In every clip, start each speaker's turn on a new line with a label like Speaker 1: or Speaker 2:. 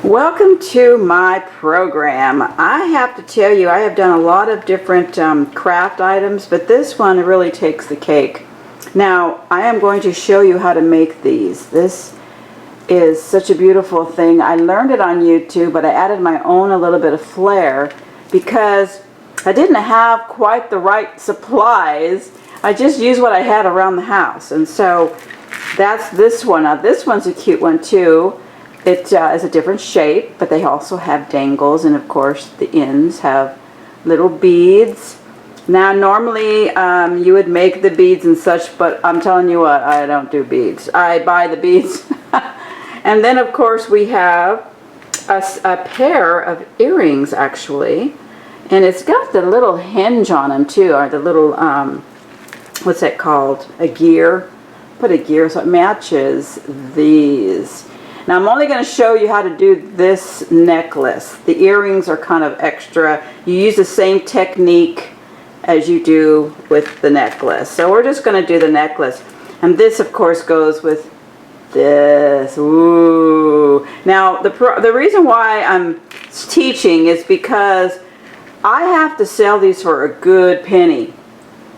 Speaker 1: Welcome to my program. I have to tell you, I have done a lot of different craft items, but this one really takes the cake. Now, I am going to show you how to make these. This is such a beautiful thing. I learned it on YouTube, but I added my own a little bit of flair because I didn't have quite the right supplies. I just used what I had around the house, and so that's this one. Now, this one's a cute one too. It is a different shape, but they also have dangles, and of course the ends have little beads. Now normally you would make the beads and such, but I'm telling you what, I don't do beads. I buy the beads. And then of course we have a pair of earrings actually, and it's got the little hinge on them too, or the little, what's that called? A gear. Put a gear so it matches these. Now I'm only going to show you how to do this necklace. The earrings are kind of extra. You use the same technique as you do with the necklace. So we're just going to do the necklace. And this of course goes with this. Ooh. Now the reason why I'm teaching is because I have to sell these for a good penny,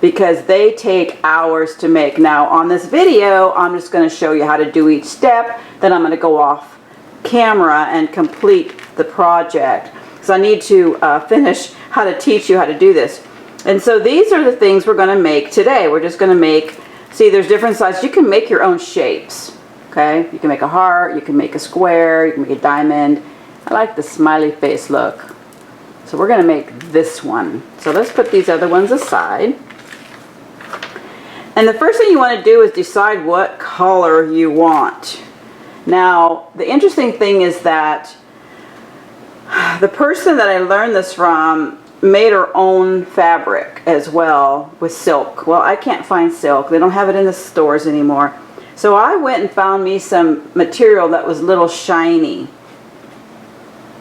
Speaker 1: because they take hours to make. Now on this video I'm just going to show you how to do each step, then I'm going to go off camera and complete the project. So I need to finish how to teach you how to do this. And so these are the things we're going to make today. We're just going to make, see there's different sizes. You can make your own shapes. Okay, you can make a heart, you can make a square, you can make a diamond. I like the smiley face look. So we're going to make this one. So let's put these other ones aside. And the first thing you want to do is decide what color you want. Now, the interesting thing is that the person that I learned this from made her own fabric as well with silk. Well, I can't find silk. They don't have it in the stores anymore. So I went and found me some material that was a little shiny.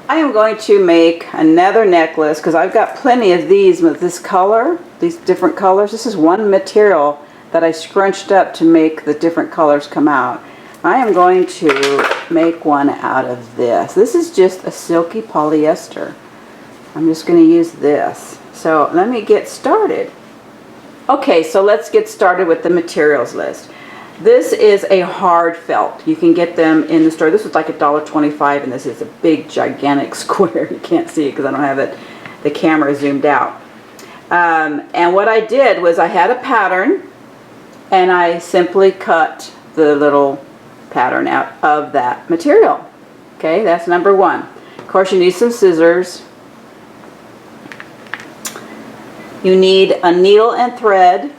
Speaker 1: I am going to make another necklace because I've got plenty of these with this color, these different colors. This is one material that I scrunched up to make the different colors come out. I am going to make one out of this. This is just a silky polyester. I'm just going to use this. So let me get started. Okay, so let's get started with the materials list. This is a hard felt. You can get them in the store. This was like $1.25, and this is a big gigantic square. You can't see it because I don't have it, the camera zoomed out. And what I did was I had a pattern, and I simply cut the little pattern out of that material. Okay, that's number one. Of course, you need some scissors. You need a needle and thread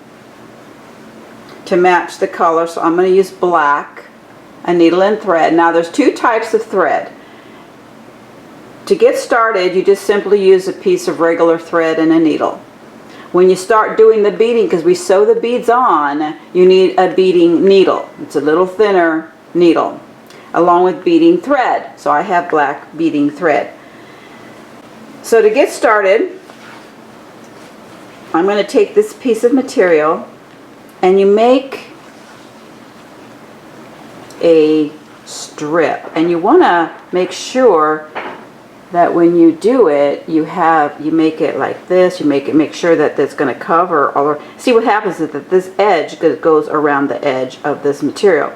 Speaker 1: to match the color, so I'm going to use black, a needle and thread. Now there's two types of thread. To get started, you just simply use a piece of regular thread and a needle. When you start doing the beading, because we sew the beads on, you need a beading needle. It's a little thinner needle, along with beading thread. So I have black beading thread. So to get started, I'm going to take this piece of material, and you make a strip. And you want to make sure that when you do it, you make it like this. You make sure that it's going to cover all. See, what happens is that this edge goes around the edge of this material,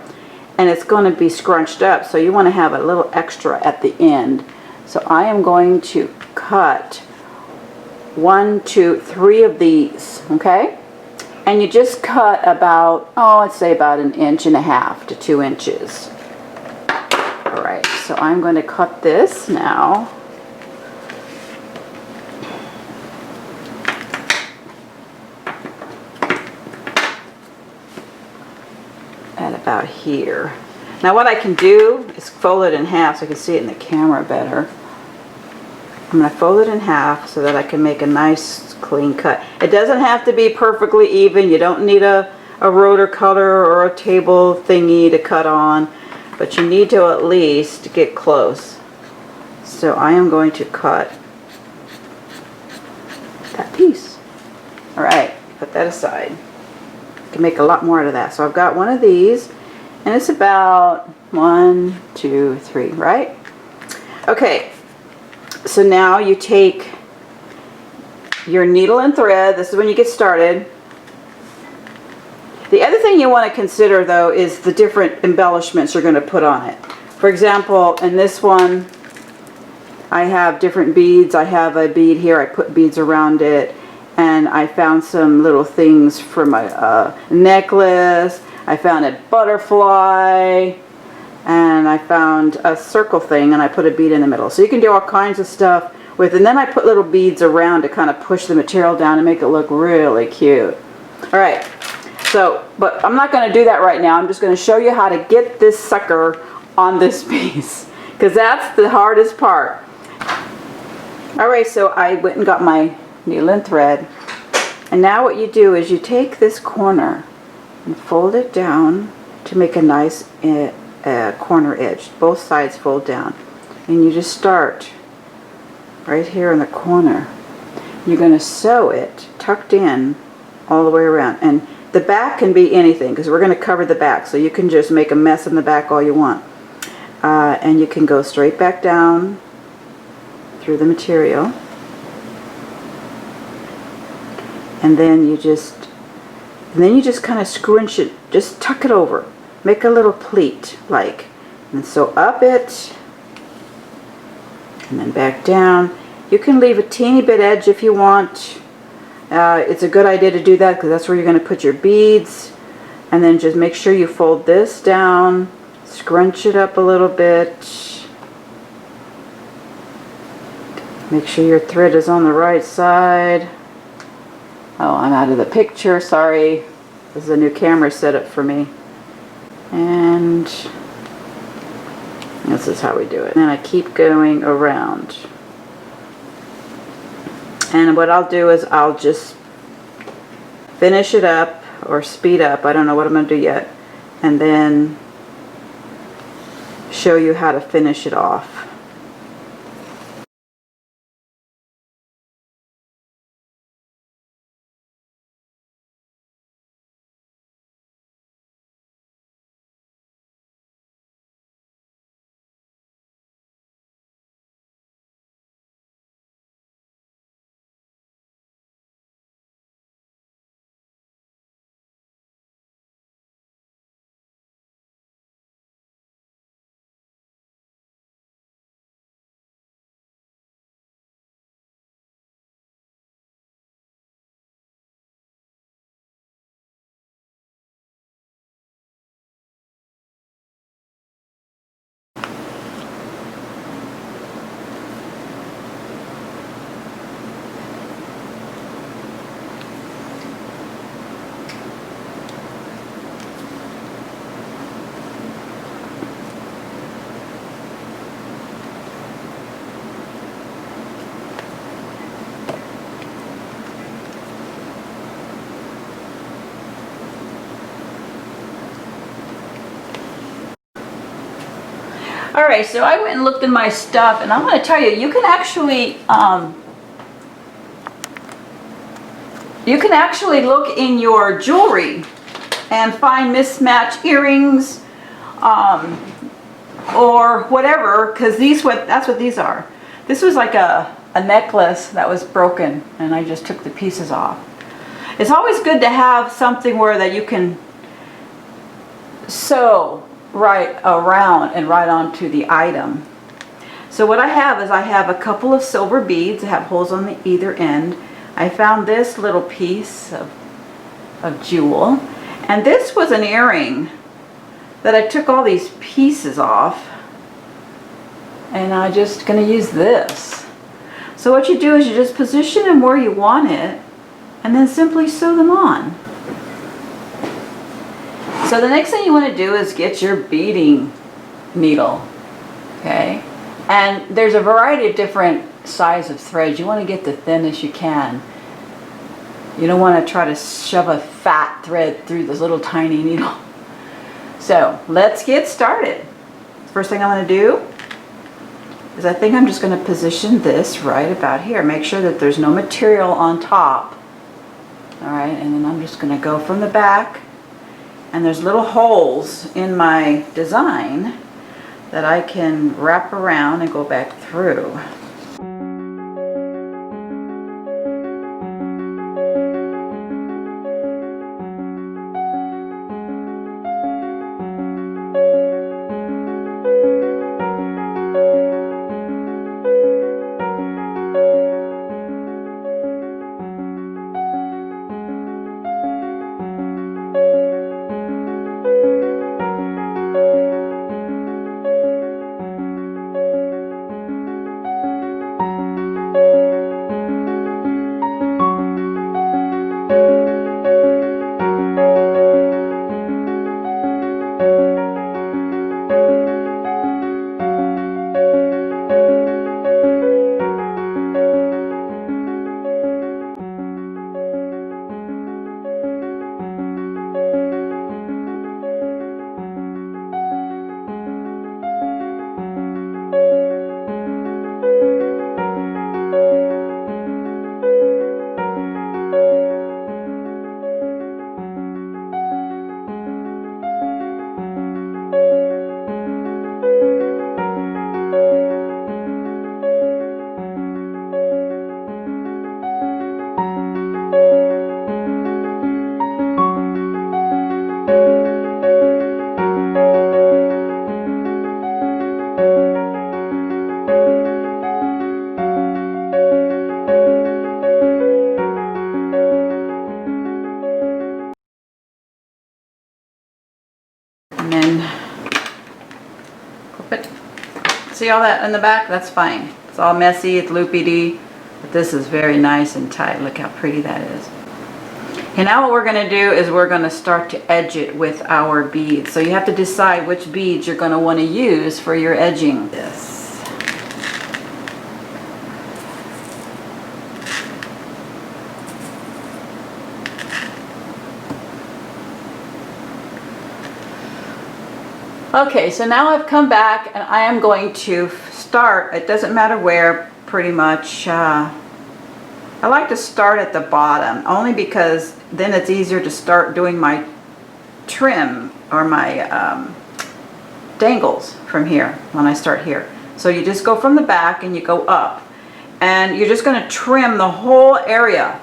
Speaker 1: and it's going to be scrunched up. So you want to have a little extra at the end. So I am going to cut 1, 2, 3 of these. Okay, and you just cut about, let's say about 1.5 inches to 2 inches. All right, so I'm going to cut this now. At about here. Now what I can do is fold it in half so I can see it in the camera better. I'm going to fold it in half so that I can make a nice clean cut. It doesn't have to be perfectly even. You don't need a rotor cutter or a table thingy to cut on, but you need to at least get close. So I am going to cut that piece. Alright, put that aside. You can make a lot more out of that. So I've got one of these, and it's about 1, 2, 3, right? Okay, so now you take your needle and thread. This is when you get started. The other thing you want to consider though is the different embellishments you're going to put on it. For example, in this one I have different beads. I have a bead here, I put beads around it, and I found some little things for my necklace. I found a butterfly, and I found a circle thing, and I put a bead in the middle. So you can do all kinds of stuff with, and then I put little beads around to kind of push the material down and make it look really cute. Alright, so, but I'm not going to do that right now. I'm just going to show you how to get this sucker on this piece, because that's the hardest part. Alright, so I went and got my needle and thread, and now what you do is you take this corner and fold it down to make a nice corner edge. Both sides fold down, and you just start right here in the corner. You're going to sew it tucked in all the way around, and the back can be anything because we're going to cover the back, so you can just make a mess in the back all you want, and you can go straight back down through the material, and then you just kind of scrunch it, just tuck it over, make a little pleat like, and sew up it, and then back down. You can leave a teeny bit edge if you want. It's a good idea to do that because that's where you're going to put your beads, and then just make sure you fold this down, scrunch it up a little bit. Make sure your thread is on the right side. Oh, I'm out of the picture, sorry. This is a new camera setup for me. And this is how we do it. And I keep going around. And what I'll do is I'll just finish it up or speed up. I don't know what I'm going to do yet. And then show you how to finish it off. Alright, so I went and looked in my stuff, and I'm going to tell you, you can actually look in your jewelry and find mismatched earrings or whatever, because that's what these are. This was like a necklace that was broken, and I just took the pieces off. It's always good to have something where that you can sew right around and right onto the item. So what I have is I have a couple of silver beads that have holes on the either end. I found this little piece of jewel, and this was an earring that I took all these pieces off, and I'm just going to use this. So what you do is you just position them where you want it, and then simply sew them on. So the next thing you want to do is get your beading needle, okay? And there's a variety of different size of threads. You want to get the thinnest you can. You don't want to try to shove a fat thread through this little tiny needle. So let's get started. First thing I'm going to do is I think I'm just going to position this right about here. Make sure that there's no material on top. Alright, and then I'm just going to go from the back. And there's little holes in my design that I can wrap around and go back through. And then clip it. See all that in the back? That's fine. It's all messy, it's loopy-dee, but this is very nice and tight. Look how pretty that is. And now what we're going to do is we're going to start to edge it with our beads. So you have to decide which beads you're going to want to use for your edging this. Okay, so now I've come back and I am going to start, it doesn't matter where, pretty much. I like to start at the bottom, only because then it's easier to start doing my trim or my dangles from here when I start here. So you just go from the back and you go up. And you're just going to trim the whole area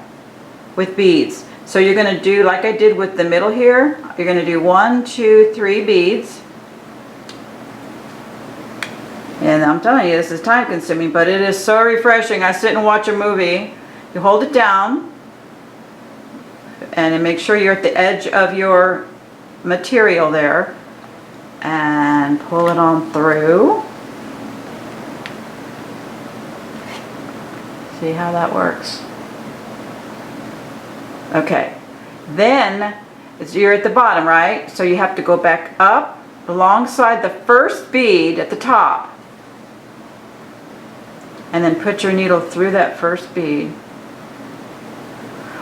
Speaker 1: with beads. So you're going to do, like I did with the middle here, you're going to do 1, 2, 3 beads. And I'm telling you, this is time consuming, but it is so refreshing. I sit and watch a movie. You hold it down and then make sure you're at the edge of your material there and pull it on through. See how that works? Okay. Then you're at the bottom, right? So you have to go back up alongside the first bead at the top. And then put your needle through that first bead.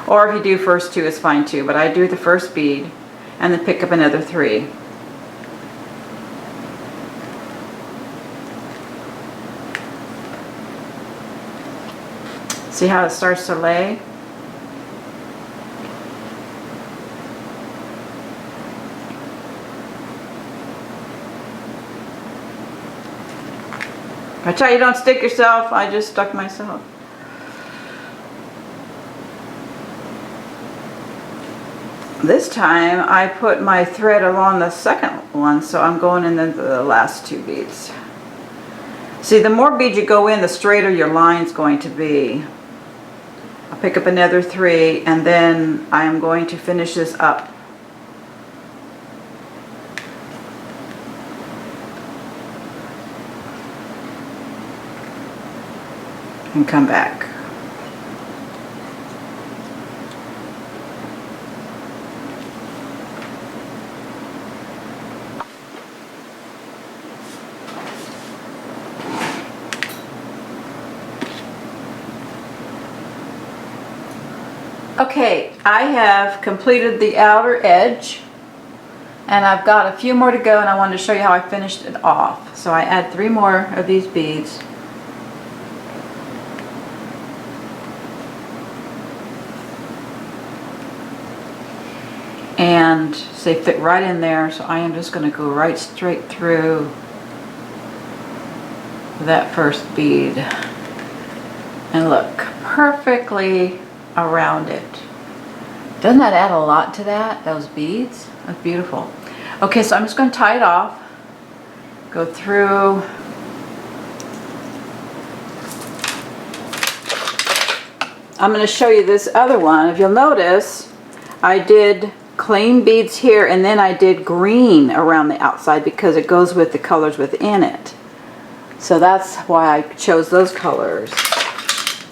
Speaker 1: Or if you do first 2, it's fine too, but I do the first bead and then pick up another 3. See how it starts to lay? Watch out you don't stick yourself. I just stuck myself. This time I put my thread along the second one, so I'm going in the last 2 beads. See, the more beads you go in, the straighter your line's going to be. I'll pick up another 3 and then I am going to finish this up. And come back. Okay, I have completed the outer edge and I've got a few more to go, and I wanted to show you how I finished it off. So I add 3 more of these beads. And they fit right in there, so I am just going to go right straight through that first bead and look perfectly around it. Doesn't that add a lot to that, those beads? That's beautiful. Okay, so I'm just going to tie it off, go through. I'm going to show you this other one. If you'll notice, I did clean beads here and then I did green around the outside because it goes with the colors within it. So that's why I chose those colors.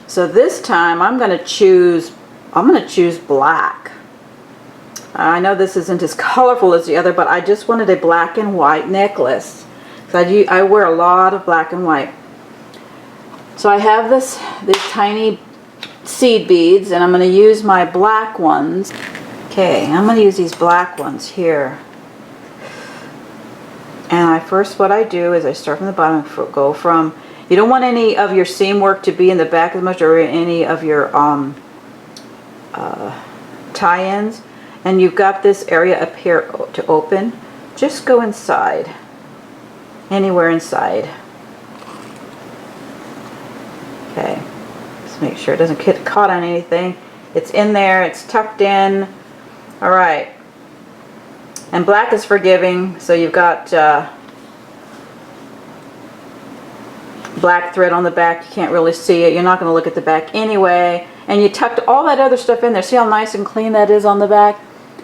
Speaker 1: So this time I'm going to choose black. I know this isn't as colorful as the other, but I just wanted a black and white necklace. So I wear a lot of black and white. So I have these tiny seed beads, and I'm going to use my black ones. Okay, I'm going to use these black ones here. And what I do is I start from the bottom, go from, you don't want any of your seam work to be in the back as much, or any of your tie-ins. And you've got this area up here to open. Just go inside, anywhere inside. Okay. Make sure it doesn't get caught on anything. It's in there, it's tucked in. Alright. And black is forgiving, so you've got black thread on the back. You can't really see it. You're not going to look at the back anyway. And you tucked all that other stuff in there. See how nice and clean that is on the back?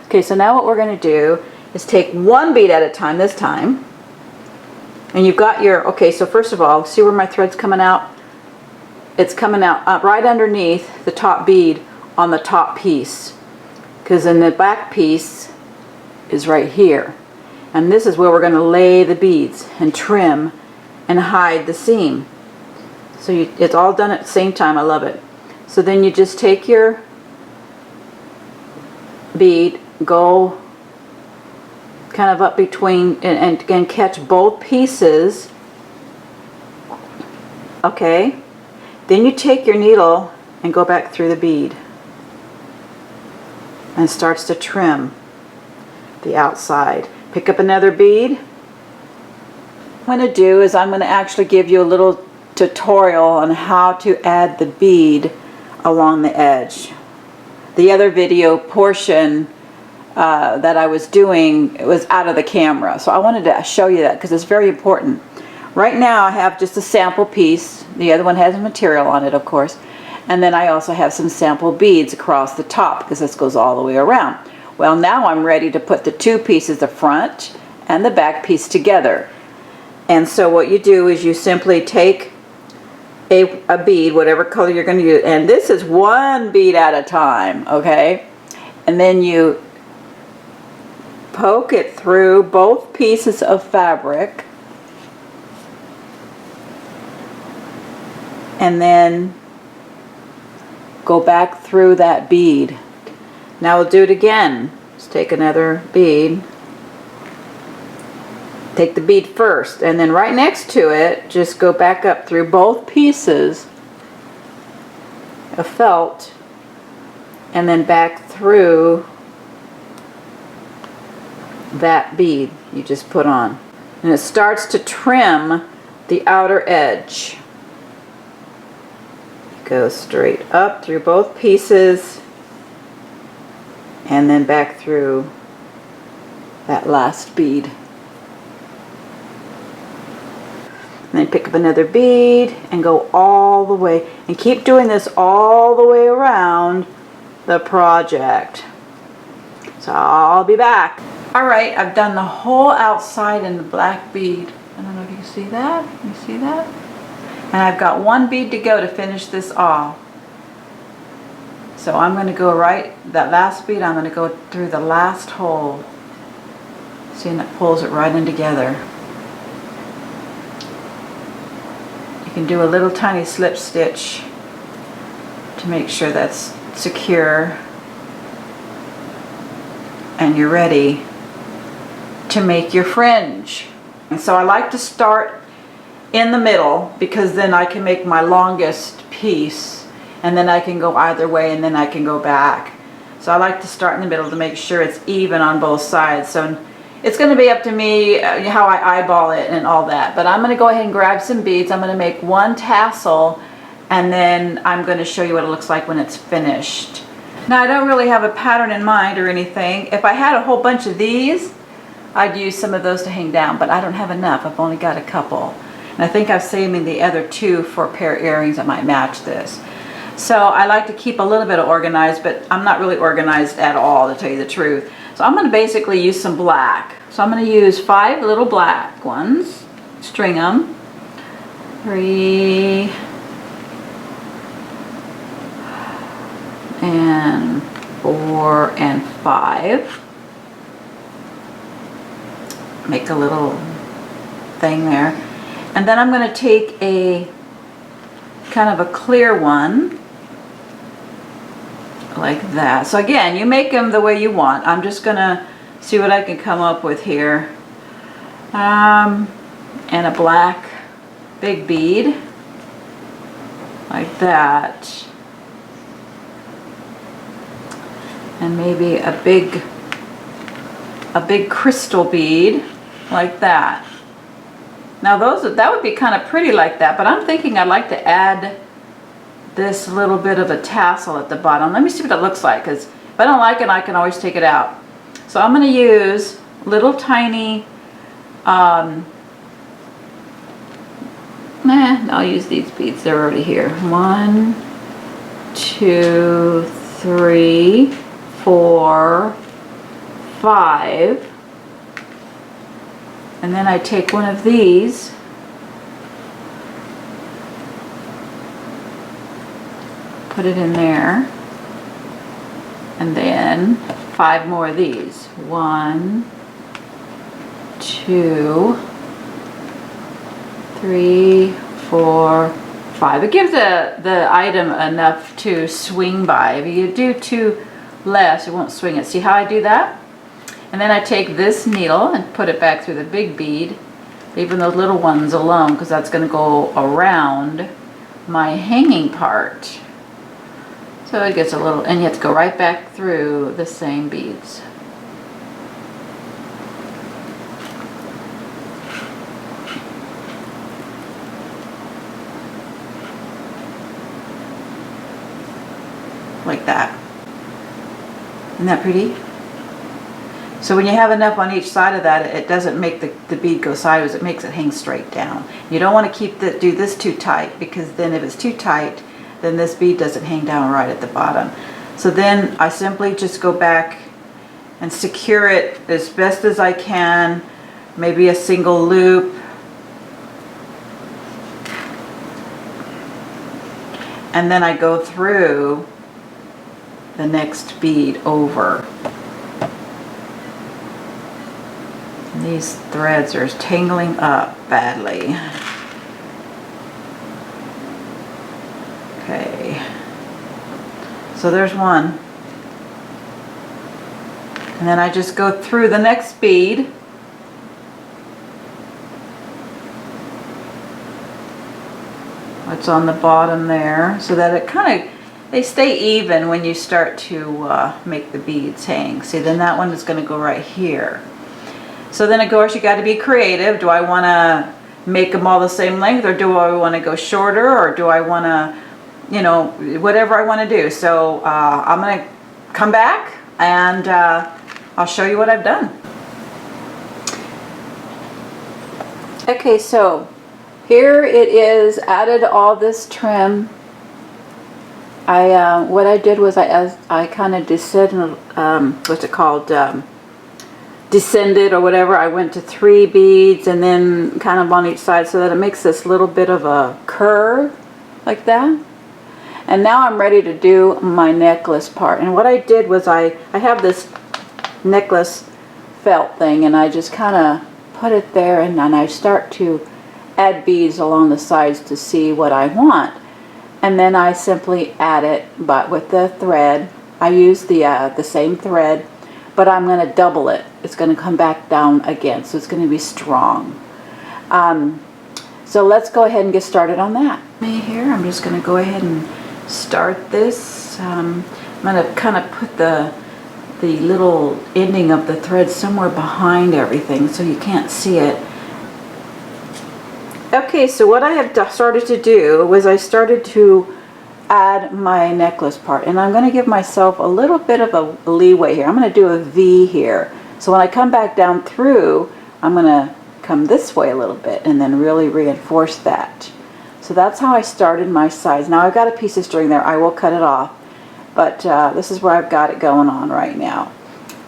Speaker 1: Okay, so now what we're going to do is take one bead at a time this time. And you've got your, okay, so first of all, see where my thread's coming out? It's coming out right underneath the top bead on the top piece, because in the back piece is right here, and this is where we're going to lay the beads and trim and hide the seam. So it's all done at the same time. I love it. So then you just take your bead, go kind of up between and catch both pieces. Okay. Then you take your needle and go back through the bead, and it starts to trim the outside. Pick up another bead. What I'm going to do is I'm going to actually give you a little tutorial on how to add the bead along the edge. The other video portion that I was doing, it was out of the camera, so I wanted to show you that because it's very important. Right now I have just a sample piece. The other one has material on it, of course. And then I also have some sample beads across the top because this goes all the way around. Well, now I'm ready to put the two pieces, the front and the back piece, together. And so what you do is you simply take a bead, whatever color you're going to use, and this is one bead at a time, okay? And then you poke it through both pieces of fabric, and then go back through that bead. Now we'll do it again. Let's take another bead. Take the bead first, and then right next to it, just go back up through both pieces of felt, and then back through that bead you just put on. And it starts to trim the outer edge. Go straight up through both pieces and then back through that last bead. And then pick up another bead and go all the way, and keep doing this all the way around the project. So I'll be back. Alright, I've done the whole outside in the black bead. I don't know if you can see that. You see that? And I've got one bead to go to finish this off. So I'm going to go that last bead, I'm going to go through the last hole. See, and it pulls it right in together. You can do a little tiny slip stitch to make sure that's secure. And you're ready to make your fringe. And so I like to start in the middle, because then I can make my longest piece, and then I can go either way, and then I can go back. So I like to start in the middle to make sure it's even on both sides. So it's going to be up to me how I eyeball it and all that. But I'm going to go ahead and grab some beads. I'm going to make one tassel, and then I'm going to show you what it looks like when it's finished. Now I don't really have a pattern in mind or anything. If I had a whole bunch of these, I'd use some of those to hang down, but I don't have enough. I've only got a couple. And I think I'm saving the other two for a pair of earrings that might match this. So I like to keep a little bit of organized, but I'm not really organized at all, to tell you the truth. So I'm going to basically use some black. So I'm going to use 5 little black ones, string them, 3 and 4 and 5. Make a little thing there. And then I'm going to take a kind of a clear one like that. So again, you make them the way you want. I'm just going to see what I can come up with here. And a black big bead like that. And maybe a big crystal bead like that. Now that would be kind of pretty like that, but I'm thinking I'd like to add this little bit of a tassel at the bottom. Let me see what it looks like, because if I don't like it, I can always take it out. So I'm going to use little tiny, I'll use these beads, they're already here. 1, 2, 3, 4, 5. And then I take one of these, put it in there, and then 5 more of these. 1, 2, 3, 4, 5. It gives the item enough to swing by. If you do too less, it won't swing it. See how I do that? And then I take this needle and put it back through the big bead, leaving those little ones alone, because that's going to go around my hanging part. So it gets a little, and you have to go right back through the same beads. Like that. Isn't that pretty? So when you have enough on each side of that, it doesn't make the bead go sideways, it makes it hang straight down. You don't want to do this too tight, because then if it's too tight, then this bead doesn't hang down right at the bottom. So then I simply just go back and secure it as best as I can, maybe a single loop. And then I go through the next bead over. And these threads are tangling up badly. Okay, so there's one. And then I just go through the next bead. What's on the bottom there, so that it kind of, they stay even when you start to make the beads hang. See, then that one is going to go right here. So then of course you got to be creative. Do I want to make them all the same length, or do I want to go shorter, or do I want to, you know, whatever I want to do. So I'm going to come back and I'll show you what I've done. Okay, so here it is, added all this trim. What I did was I kind of descended, what's it called, descended or whatever. I went to 3 beads and then kind of on each side, so that it makes this little bit of a curve like that. And now I'm ready to do my necklace part. And what I did was I have this necklace felt thing, and I just kind of put it there, and then I start to add beads along the sides to see what I want. And then I simply add it, but with the thread. I use the same thread, but I'm going to double it. It's going to come back down again, so it's going to be strong. So let's go ahead and get started on that. Here, I'm just going to go ahead and start this. I'm going to kind of put the the little ending of the thread somewhere behind everything so you can't see it. Okay, so what I have started to do was I started to add my necklace part, and I'm going to give myself a little bit of a leeway here. I'm going to do a V here. So when I come back down through, I'm going to come this way a little bit and then really reinforce that. So that's how I started my sides. Now I've got a piece of string there. I will cut it off, but this is where I've got it going on right now.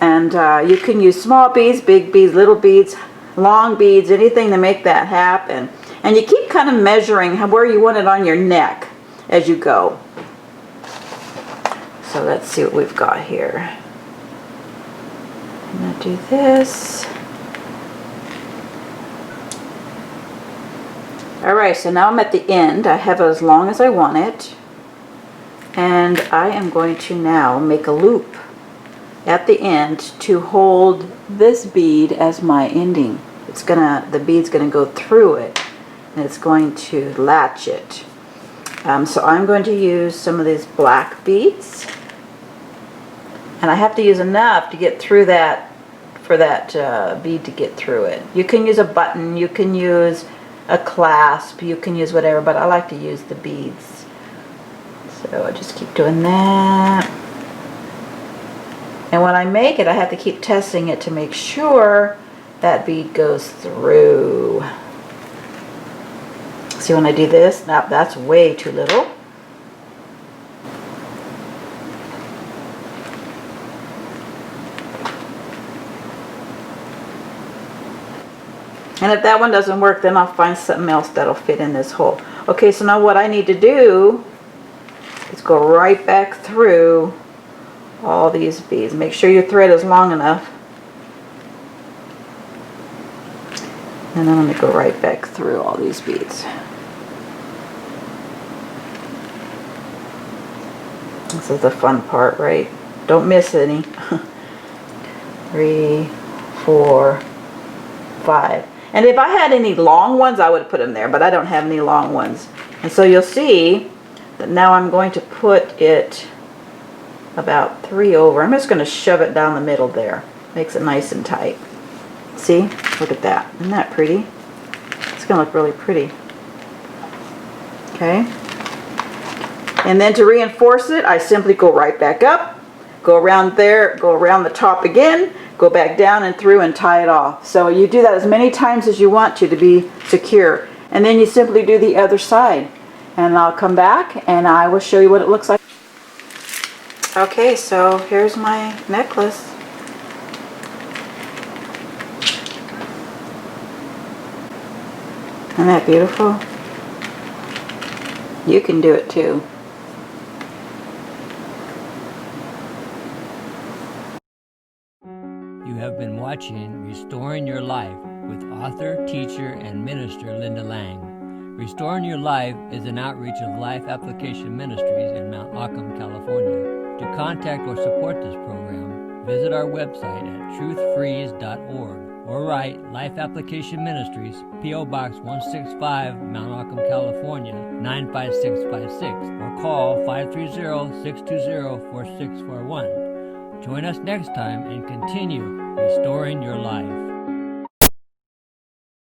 Speaker 1: And you can use small beads, big beads, little beads, long beads, anything to make that happen. And you keep kind of measuring where you want it on your neck as you go. So let's see what we've got here. I'm going to do this. Alright, so now I'm at the end. I have it as long as I want it. And I am going to now make a loop at the end to hold this bead as my ending. The bead's gonna go through it, and it's going to latch it. So I'm going to use some of these black beads, and I have to use enough to get through that, for that bead to get through it. You can use a button, you can use a clasp, you can use whatever, but I like to use the beads. So I just keep doing that. And when I make it, I have to keep testing it to make sure that bead goes through. See, when I do this, now that's way too little. And if that one doesn't work, then I'll find something else that'll fit in this hole. Okay, so now what I need to do is go right back through all these beads. Make sure your thread is long enough. And then I'm going to go right back through all these beads. This is the fun part, right? Don't miss any. 3, 4, 5. And if I had any long ones, I would put them there, but I don't have any long ones. And so you'll see that now I'm going to put it about 3 over. I'm just going to shove it down the middle there. Makes it nice and tight. See? Look at that. Isn't that pretty? It's going to look really pretty. Okay. And then to reinforce it, I simply go right back up, go around there, go around the top again, go back down and through and tie it off. So you do that as many times as you want to be secure. And then you simply do the other side. And I'll come back and I will show you what it looks like. Okay, so here's my necklace. Isn't that beautiful? You can do it too.
Speaker 2: You have been watching Restoring Your Life with author, teacher, and minister Linda Lang. Restoring Your Life is an outreach of Life Application Ministries in Mount Auburn, California. To contact or support this program, visit our website at truthfreeze.org or write Life Application Ministries, P.O. Box 165, Mount Auburn, California 95656, or call 530-620-4641. Join us next time and continue restoring your life.